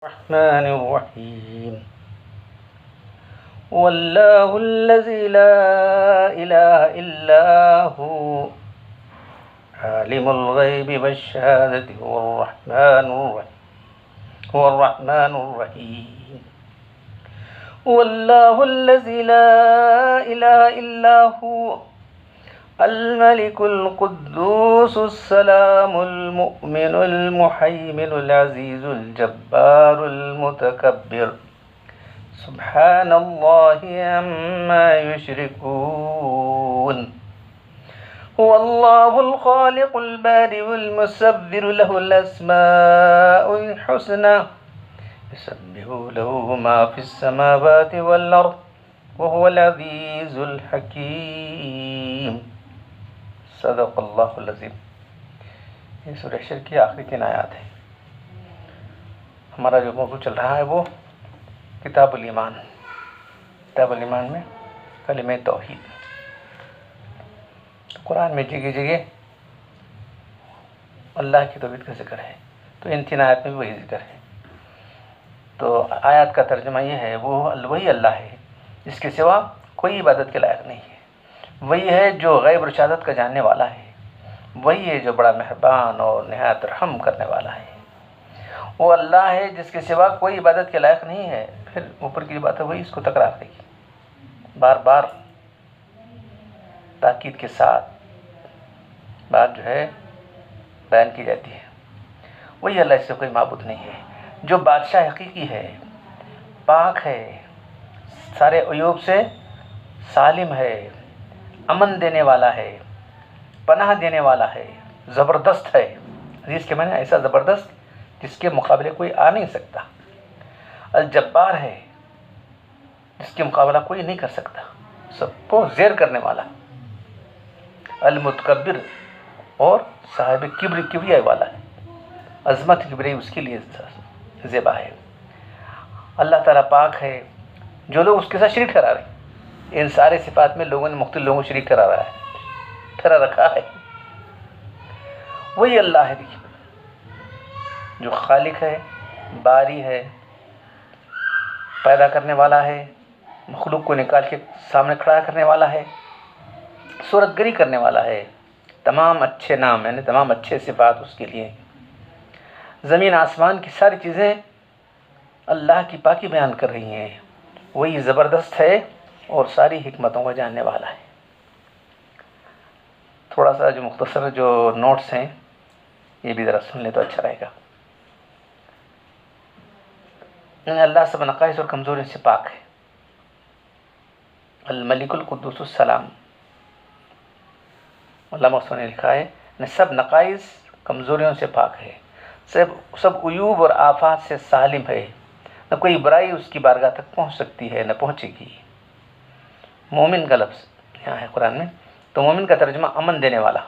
الرحمن الرحيم والله الذي لا إله إلا هو عالم الغيب والشهادة هو الرحمن الرحيم والله الذي لا إله إلا هو الملك القدوس السلام المؤمن المهيمن العزيز الجبار المتكبر سبحان الله عما يشركون هو الله الخالق البارئ المصور له الأسماء الحسنى يسبح له ما في السماوات والأرض وهو العزيز الحكيم صدق اللہ العظیم۔ یہ سورہ حشر کی آخری 3 آیات ہیں۔ ہمارا جو موضوع چل رہا ہے وہ کتاب الایمان میں کلمہ توحید۔ قرآن میں جگہ جگہ اللہ کی توحید کا ذکر ہے، تو ان 3 آیات میں بھی وہی ذکر ہے۔ تو آیات کا ترجمہ یہ ہے، وہی اللہ ہے جس کے سوا کوئی عبادت کے لائق نہیں ہے، وہی ہے جو غیب اور شہادت کا جاننے والا ہے، وہی ہے جو بڑا مہربان اور نہایت رحم کرنے والا ہے۔ وہ اللہ ہے جس کے سوا کوئی عبادت کے لائق نہیں ہے۔ پھر اوپر کی بات ہے وہی اس کو تکرار کرے گی، بار بار تاکید کے ساتھ بات جو ہے بیان کی جاتی ہے۔ وہی اللہ، اس سے کوئی معبود نہیں ہے، جو بادشاہ حقیقی ہے، پاک ہے، سارے عیوب سے سالم ہے، امن دینے والا ہے، پناہ دینے والا ہے، زبردست ہے۔ عزیز کے معنی ایسا زبردست جس کے مقابلے کوئی آ نہیں سکتا۔ الجبار ہے، جس کے مقابلہ کوئی نہیں کر سکتا، سب کو زیر کرنے والا۔ المتکبر، اور صاحب کبریائی والا ہے، عظمت کبریائی اس کے لیے زیبا ہے۔ اللہ تعالیٰ پاک ہے، جو لوگ اس کے ساتھ شریک ٹھہرا رہے ہیں، ان سارے صفات میں لوگوں نے مختلف لوگوں کو شریک ٹھہرا رکھا ہے۔ وہی اللہ ہے جو خالق ہے، باری ہے، پیدا کرنے والا ہے، مخلوق کو نکال کے سامنے کھڑا کرنے والا ہے، صورت گری کرنے والا ہے۔ تمام اچھے نام یعنی تمام اچھے صفات اس کے لیے۔ زمین آسمان کی ساری چیزیں اللہ کی پاکی بیان کر رہی ہیں۔ وہی زبردست ہے اور ساری حکمتوں کا جاننے والا ہے۔ تھوڑا سا جو مختصر جو نوٹس ہیں یہ بھی ذرا سن لیں تو اچھا رہے گا۔ اللہ سب نقائص اور کمزوریوں سے پاک ہے۔ الملک القدوس السلام، علامہ محسن نے لکھا ہے سب نقائص کمزوریوں سے پاک ہے، سب عیوب اور آفات سے سالم ہے، نہ کوئی برائی اس کی بارگاہ تک پہنچ سکتی ہے نہ پہنچے گی۔ مومن کا لفظ یہاں ہے قرآن میں، تو مومن کا ترجمہ امن دینے والا۔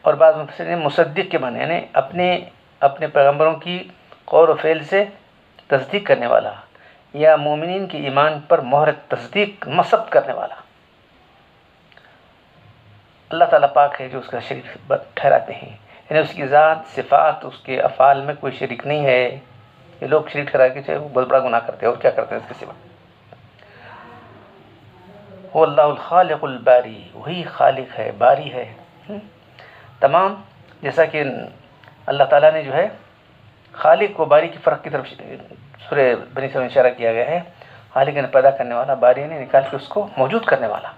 اور بعض مفسرین مصدق کے معنی یعنی اپنے پیغمبروں کی قول و فعل سے تصدیق کرنے والا، یا مومنین کے ایمان پر مہر تصدیق ثبت کرنے والا۔ اللہ تعالیٰ پاک ہے جو اس کا شریک ٹھہراتے ہیں، یعنی اس کی ذات، صفات، اس کے افعال میں کوئی شریک نہیں ہے۔ یہ لوگ شریک ٹھہرا کے وہ بہت بڑا گناہ کرتے ہیں، اور کیا کرتے ہیں اس کے سوا۔ وہ اللہ الخالق الباری، وہی خالق ہے، باری ہے۔ تمام جیسا کہ اللہ تعالیٰ نے جو ہے خالق و باری کی فرق کی طرف سورہ بنی اسرائیل میں اشارہ کیا گیا ہے۔ خالق نے پیدا کرنے والا، باری نے نکال کے اس کو موجود کرنے والا۔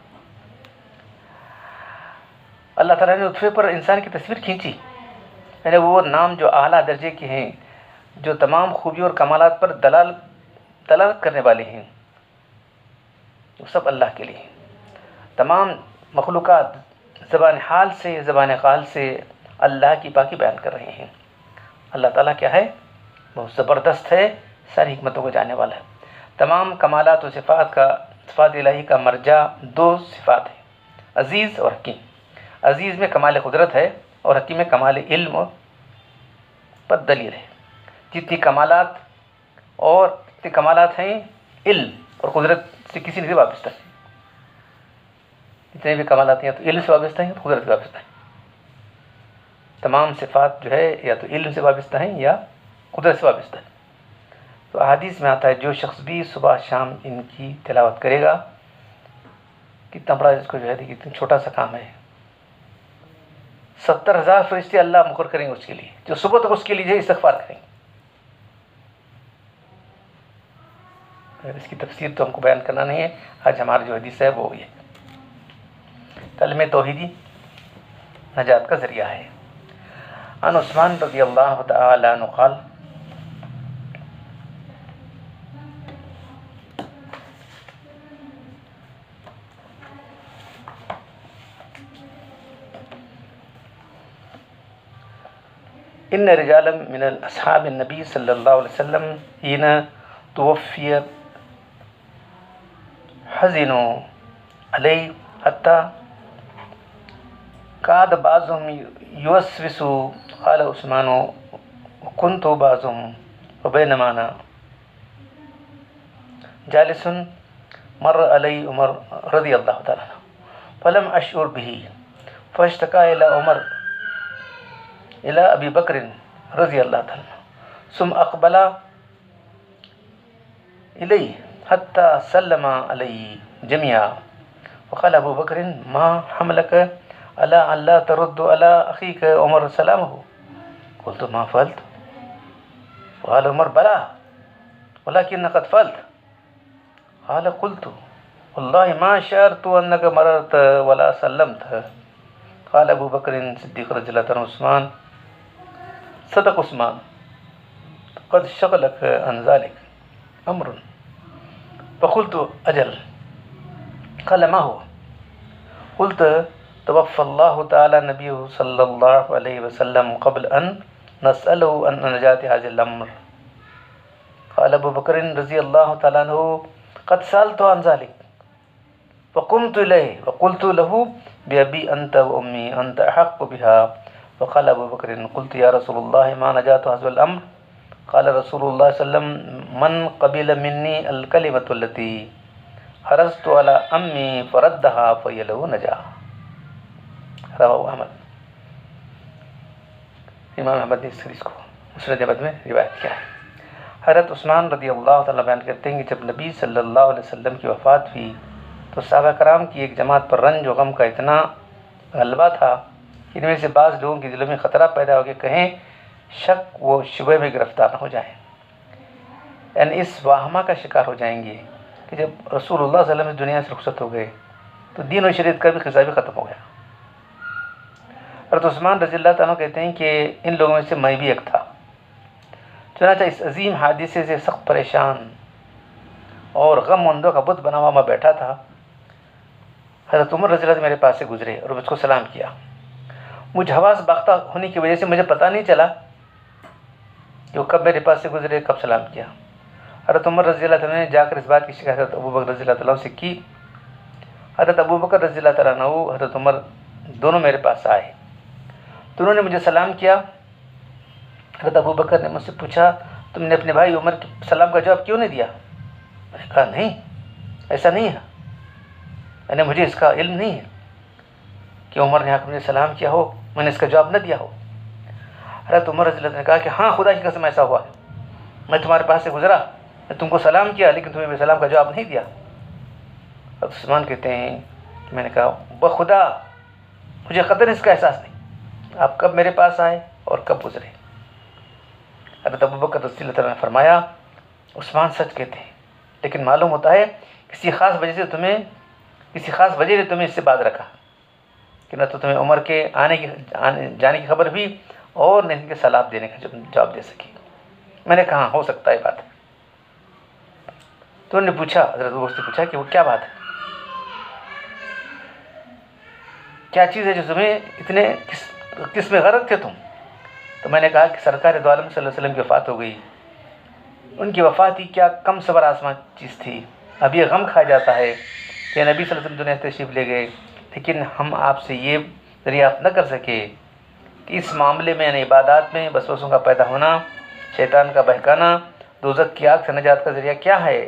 اللہ تعالیٰ نے نطفے پر انسان کی تصویر کھینچی، یعنی وہ نام جو اعلیٰ درجے کے ہیں، جو تمام خوبیوں اور کمالات پر دلالت کرنے والے ہیں، وہ سب اللہ کے لیے ہیں۔ تمام مخلوقات زبان حال سے زبان قال سے اللہ کی پاکی بیان کر رہے ہیں۔ اللہ تعالیٰ کیا ہے؟ بہت زبردست ہے، ساری حکمتوں کو جاننے والا ہے۔ تمام کمالات و صفات الہی کا مرجع 2 صفات ہیں، عزیز اور حکیم۔ عزیز میں کمال قدرت ہے اور حکیم میں کمال علم پر دلیل ہے۔ جتنی کمالات ہیں علم اور قدرت سے کسی نہیں وابستہ ہے، جتنے بھی کمالات ہیں تو علم سے وابستہ ہیں، قدرت سے وابستہ ہیں۔ تمام صفات جو ہے یا تو علم سے وابستہ ہیں یا قدرت سے وابستہ ہیں۔ تو احادیث میں آتا ہے جو شخص بھی صبح شام ان کی تلاوت کرے گا، کتنا بڑا اس کو جو ہے کتنا چھوٹا سا کام ہے، 70,000 فرشتے اللہ مقرر کریں گے اس کے لیے، جو صبح تک اس کے لیے استغفار کریں گے۔ اس کی تفسیر تو ہم کو بیان کرنا نہیں ہے، آج ہمارا جو حدیث ہے وہ یہ کلمہ توحیدی نجات کا ذریعہ ہے۔ عن عثمان رضی اللہ تعالی عنہ قال ان رجالا من اصحاب النبی صلی اللہ علیہ وسلم حين توفی حزنوا علیہ حتی کاد بعضهم یوسوس، قال عثمان وكنت بعضهم وبينما انا جالس مر علی عمر رضی اللہ تعالی عنہ فلم اشعر به فاشتكى الى عمر الى ابی بکر رضی اللہ تعالی عنہ ثم اقبل الی حتى سلم علی جميعا وقال ابو بکر ما حملك على ان لا ترد على اخيك عمر سلامه قلت ما فعلت قال عمر بلى ولكن قد فعلت قال قلت والله ما شعرت انك مررت ولا سلمت قال ابو بکر صدیق رضی اللہ عنہ عثمان صدق عثمان قد شغلك عن ذلك امر فقلت اجل قال ما هو قلت توفى الله تعالى نبيه صلى الله عليه وسلم قبل ان نسأله عن نجاة هذا الامر قال ابو بکر رضی اللہ تعالی عنہ قد سألت عن ذلك فقمت إليه وقلت له بأبي أنت وأمي أنت أحق بها وقال أبو بكر قلت يا رسول الله ما نجاة هذا الأمر قال رسول الله صلى الله عليه وسلم من قبل مني الكلمة التي حرصت على أمي فردها فهي له نجاة رواه احمد۔ امام احمد نے اس حدیث کو مسند احمد میں روایت کیا ہے۔ حضرت عثمان رضی اللہ تعالیٰ بیان کرتے ہیں کہ جب نبی صلی اللہ علیہ وسلم کی وفات ہوئی تو صحابہ کرام کی ایک جماعت پر رنج و غم کا اتنا غلبہ تھا کہ ان میں سے بعض لوگوں کے دلوں میں خطرہ پیدا ہو کے کہیں شک و شبہ میں گرفتار نہ ہو جائیں، یعنی اس واہمہ کا شکار ہو جائیں گے کہ جب رسول اللہ صلی اللہ علیہ وسلم اس دنیا سے رخصت ہو گئے تو دین و شریعت کا بھی خزہ بھی ختم ہو گیا۔ حضرت عثمان رضی اللہ تعالیٰ کہتے ہیں کہ ان لوگوں میں سے میں بھی ایک تھا۔ چنانچہ اس عظیم حادثے سے سخت پریشان اور غم مندوں کا بت بنا ہوا میں بیٹھا تھا۔ حضرت عمر رضی اللہ عنہ میرے پاس سے گزرے اور مجھ کو سلام کیا۔ مجھ حواس باختہ ہونے کی وجہ سے مجھے پتہ نہیں چلا کہ وہ کب میرے پاس سے گزرے، کب سلام کیا۔ حضرت عمر رضی اللہ عنہ نے جا کر اس بات کی شکایت حضرت ابو بکر رضی اللہ تعالیٰ سے کی۔ حضرت ابو بکر رضی اللہ تعالیٰ عنہ حضرت عمر دونوں میرے پاس آئے تو انہوں نے مجھے سلام کیا۔ حضرت ابو بکر نے مجھ سے پوچھا تم نے اپنے بھائی عمر کے سلام کا جواب کیوں نہیں دیا؟ میں نے کہا نہیں، ایسا نہیں ہے، یعنی مجھے اس کا علم نہیں ہے کہ عمر نے آ کر مجھے سلام کیا ہو، میں نے اس کا جواب نہ دیا ہو۔ حضرت عمر رضی اللہ عنہ نے کہا کہ ہاں خدا کی قسم ایسا ہوا ہے، میں تمہارے پاس سے گزرا، میں تم کو سلام کیا لیکن تمہیں میرے سلام کا جواب نہیں دیا۔ حضرت عثمان کہتے ہیں کہ میں نے کہا بخدا مجھے قدر اس کا احساس نہیں، آپ کب میرے پاس آئے اور کب گزرے۔ حضرت ابو بکر رضی اللہ عنہ نے فرمایا عثمان سچ کہتے ہیں، لیکن معلوم ہوتا ہے کسی خاص وجہ نے تمہیں اس سے باز رکھا کہ نہ تو تمہیں عمر کے جانے کی خبر ہوئی اور نہ ان کے سلام دینے کا جواب دے سکی۔ میں نے کہا ہو سکتا ہے بات ہے۔ تو انہوں نے پوچھا، حضرت ابو بکر سے پوچھا کہ وہ کیا بات ہے، کیا چیز ہے جو تمہیں اتنے کس میں غرق تھے تم؟ تو میں نے کہا کہ سرکار دو عالم صلی اللہ علیہ وسلم کی وفات ہو گئی۔ ان کی وفات ہی کیا کم صبر آسمان چیز تھی، اب یہ غم کھا جاتا ہے کہ نبی صلی اللہ علیہ وسلم دنیا سے تشریف لے گئے، لیکن ہم آپ سے یہ دریافت نہ کر سکے کہ اس معاملے میں یعنی عبادات میں وسوسوں کا پیدا ہونا، شیطان کا بہکانا، دوزخ کی آگ سے نجات کا ذریعہ کیا ہے۔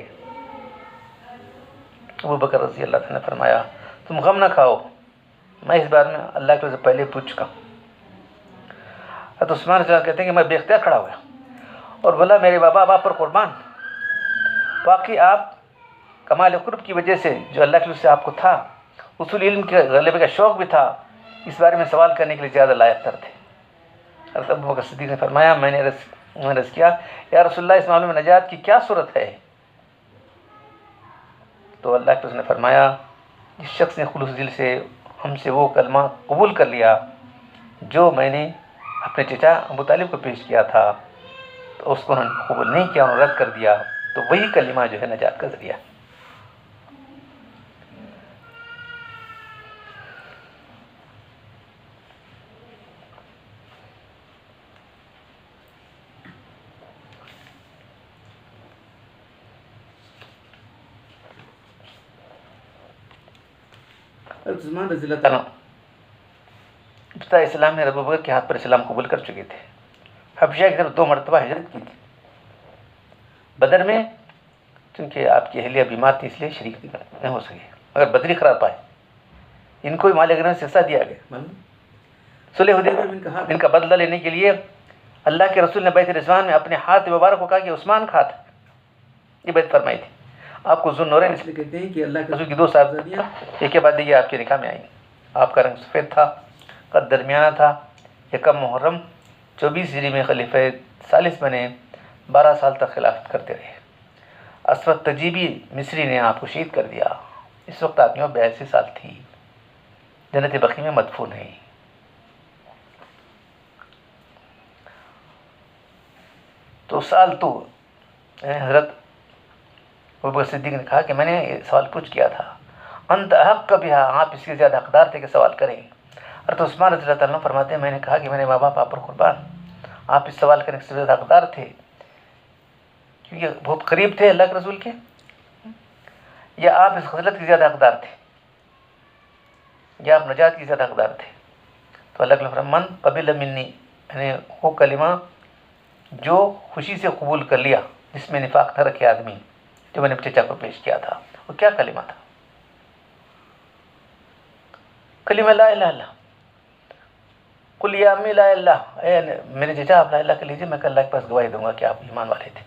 ابو بکر رضی اللہ عنہ نے فرمایا تم غم نہ کھاؤ، میں اس بارے میں اللہ کے سے پہلے پوچھ چکا ہوں۔ تو عثمان رضی اللہ عنہ کہتے ہیں کہ میں بے اختیار کھڑا ہوا اور بولا میرے بابا اب آپ پر قربان، واقعی آپ کمال قرب کی وجہ سے جو اللہ کے سے آپ کو تھا، اصول علم کے غلبے کا شوق بھی تھا، اس بارے میں سوال کرنے کے لیے زیادہ لائق تر تھے۔ حضرت ابوبکر صدیق نے فرمایا میں نے عرض کیا یا رسول اللہ اس معاملے میں نجات کی کیا صورت ہے؟ تو اللہ کے رسول نے فرمایا جس شخص نے خلوص دل سے ہم سے وہ کلمہ قبول کر لیا جو میں نے اپنے چچا ابو طالب کو پیش کیا تھا، تو اس کو انہوں نے قبول نہیں کیا، انہوں نے رد کر دیا، تو وہی کلمہ جو ہے نجات کا ذریعہ۔ عثمان رضی اللہ تعالیٰ ابتداء اسلام میں ابوبکر کے ہاتھ پر اسلام قبول کر چکے تھے۔ حبشہ کی طرف 2 مرتبہ ہجرت کی تھی۔ بدر میں چونکہ آپ کی اہلیہ بیمار تھی اس لیے شریک نہیں ہو سکے، مگر بدری قرار پائے، ان کو مال غنیمت سے حصہ دیا گیا۔ صلح حدیبیہ میں ان کا بدلہ لینے کے لیے اللہ کے رسول نے بیت رضوان میں اپنے ہاتھ مبارک کو کہا کہ عثمان کھا تھا، یہ بیعت فرمائی تھی۔ آپ کو ذو النورین اس لیے کہتے ہیں کہ اللہ کے رسول کی 2 صاحبزادیاں ایک کے بعد یہ آپ کے نکاح میں آئیں۔ آپ کا رنگ سفید تھا، قد درمیانہ تھا، 1 محرم 24 ہجری میں خلیفہ ثالث بنے، 12 سال تک خلافت کرتے رہے۔ اسود تجیبی مصری نے آپ کو شہید کر دیا، اس وقت آپ کی عمر 82 سال تھی، جنت بقی میں مدفون ہیں۔ تو سال تو حضرت ابوبکر صدیق نے کہا کہ میں نے یہ سوال پوچھ کیا تھا، انت حق بہا، آپ اس کے زیادہ حقدار تھے کہ سوال کریں۔ اور تو عثمان رضی اللہ تعالیٰ عنہ فرماتے ہیں میں نے کہا کہ میرے ماں باپ آپ پر قربان، آپ اس سوال کرنے کے زیادہ حقدار تھے کیونکہ بہت قریب تھے اللہ کے رسول کے، یا آپ اس خصلت کے زیادہ حقدار تھے، یا آپ نجات کی زیادہ حقدار تھے؟ تو اللہ کے رسول من قبل منی، یعنی وہ کلمہ جو خوشی سے قبول کر لیا، جس میں نفاق نہ رکھے آدمی، جو میں نے چچا کو پیش کیا تھا، وہ کیا کلمہ تھا؟ کلمہ لا الہ الا قل یا امی لا الہ، اے میرے چچا آپ لا الہ کر لیجیے، میں کل اللہ کے پاس گواہی دوں گا کہ آپ ایمان والے تھے۔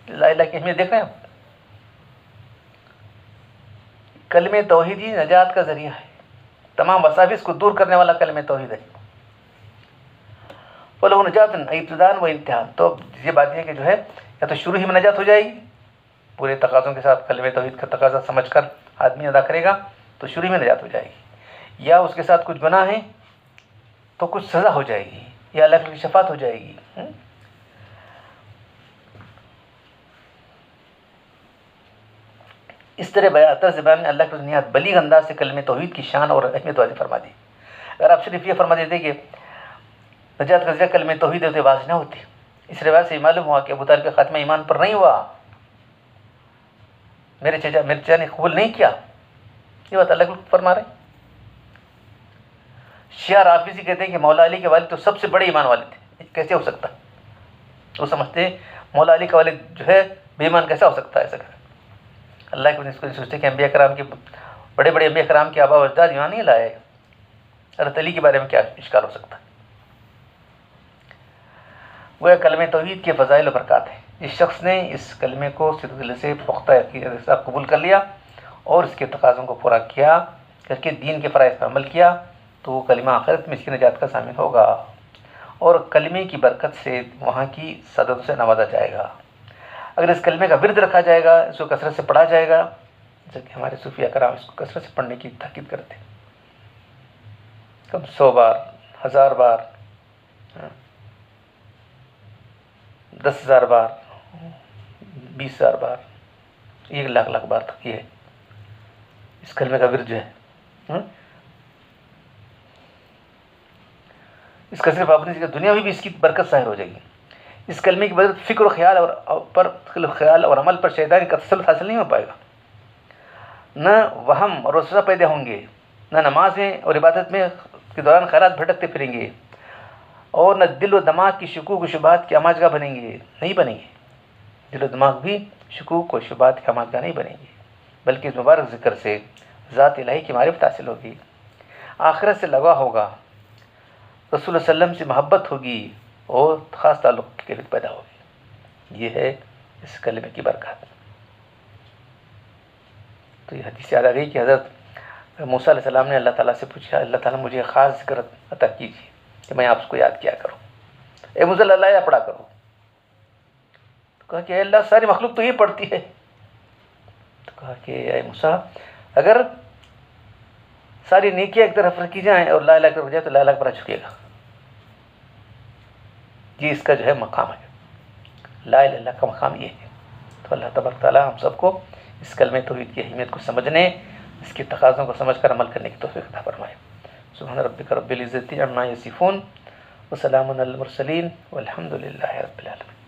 لا الہ کی اہمیت دیکھ رہے ہیں آپ؟ کلمہ توحید ہی نجات کا ذریعہ ہے، تمام وساوس کو دور کرنے والا کلمہ توحید ہے۔ وَلَهُ نَجَاتٌ ابتداءً و انتہاءً، تو یہ بات ہے کہ جو ہے یا تو شروع ہی میں نجات ہو جائے گی، پورے تقاضوں کے ساتھ کلمہ توحید کا تقاضا سمجھ کر آدمی ادا کرے گا تو شروع میں نجات ہو جائے گی، یا اس کے ساتھ کچھ گناہ ہے تو کچھ سزا ہو جائے گی، یا اللہ کی شفاعت ہو جائے گی۔ اس طرح طرز بیان میں اللہ کے نہایت بلیغ انداز سے کلمہ توحید کی شان اور اہمیت واضح فرما دی۔ اگر آپ صرف یہ فرما دیتے کہ نجات کا ذریعہ کلمہ توحید ہوتے واضح نہ ہوتی، اس روایت سے معلوم ہوا کہ ابو طالب کا خاتمہ ایمان پر نہیں ہوا، میرے چچا نے قبول نہیں کیا، یہ بات اللہ کو فرما رہے ہیں۔ شیعہ رافضی کہتے ہیں کہ مولا علی کے والد تو سب سے بڑے ایمان والے تھے، کیسے ہو سکتا؟ وہ سمجھتے ہیں مولا علی کا والد جو ہے بے ایمان کیسا ہو سکتا ہے ایسا؟ اللہ کے اس کو سوچتے کہ انبیاء کرام کے بڑے بڑے انبیاء کرام کے آباء و اجداد ایمان نہیں لائے، حضرت علی کے بارے میں کیا اشکال ہو سکتا ہے؟ وہ کلمہ توحید کے فضائل و برکات ہیں۔ جس شخص نے اس کلمے کو صدق دل سے پختہ عقیدے کے ساتھ قبول کر لیا اور اس کے تقاضوں کو پورا کیا کر کے دین کے فرائض پر عمل کیا تو وہ کلمہ آخرت میں اس کی نجات کا ضامن ہوگا، اور کلمے کی برکت سے وہاں کی سعادتوں سے نوازا جائے گا۔ اگر اس کلمے کا ورد رکھا جائے گا، اس کو کثرت سے پڑھا جائے گا، جیسے کہ ہمارے صوفیہ کرام اس کو کثرت سے پڑھنے کی تاکید کرتے ہیں، کم 100 بار، 1000 بار، 10,000 بار، 20,000 بار، 1,00,000 بار تک یہ ہے اس کلمے کا ورد جو ہے۔ اس کا صرف اپنی دنیا میں بھی اس کی برکت ظاہر ہو جائے گی۔ اس کلمے کی برکت فکر و خیال اور عمل پر شیطان کا تسلط حاصل نہیں ہو پائے گا، نہ وہم اور وسوسہ پیدا ہوں گے، نہ نماز میں اور عبادت میں کے دوران خیالات بھٹکتے پھریں گے، اور نہ دل و دماغ کی شکوک و شبہات کی آماجگاہ بنیں گے، نہیں بنیں گے۔ دل و دماغ بھی شکوک و شبہات کی آماجگاہ نہیں بنیں گے، بلکہ اس مبارک ذکر سے ذات الہی کی معرفت حاصل ہوگی، آخرت سے لگا ہوگا، رسول اللہ صلی اللہ علیہ وسلم سے محبت ہوگی اور خاص تعلق کی کیفیت پیدا ہوگی. یہ ہے اس کلمے کی برکات. تو یہ حدیث یاد آ گئی کہ حضرت موسیٰ علیہ السلام نے اللہ تعالیٰ سے پوچھا، اللہ تعالیٰ مجھے خاص ذکر عطا کیجیے کہ میں آپ کو یاد کیا کروں، اے مجھے اللہ یا پڑھا کروں. تو کہا کہ اے اللہ ساری مخلوق تو یہ پڑھتی ہے. تو کہا کہ اے موسیٰ اگر ساری نیکیاں ایک طرف رکھی جائیں اور لا الہ ایک طرف جائے تو لا الہ پر جھکے گا. یہ اس کا جو ہے مقام ہے، لا الہ الا اللہ کا مقام یہ ہے. تو اللہ تبارک تعالیٰ ہم سب کو اس کلمہ توحید کی اہمیت کو سمجھنے، اس کے تقاضوں کو سمجھ کر عمل کرنے کی توفیق عطا فرمائے. سبحان ربک رب العزۃ عما یصفون وسلام علی المرسلین والحمد للہ رب العالمین.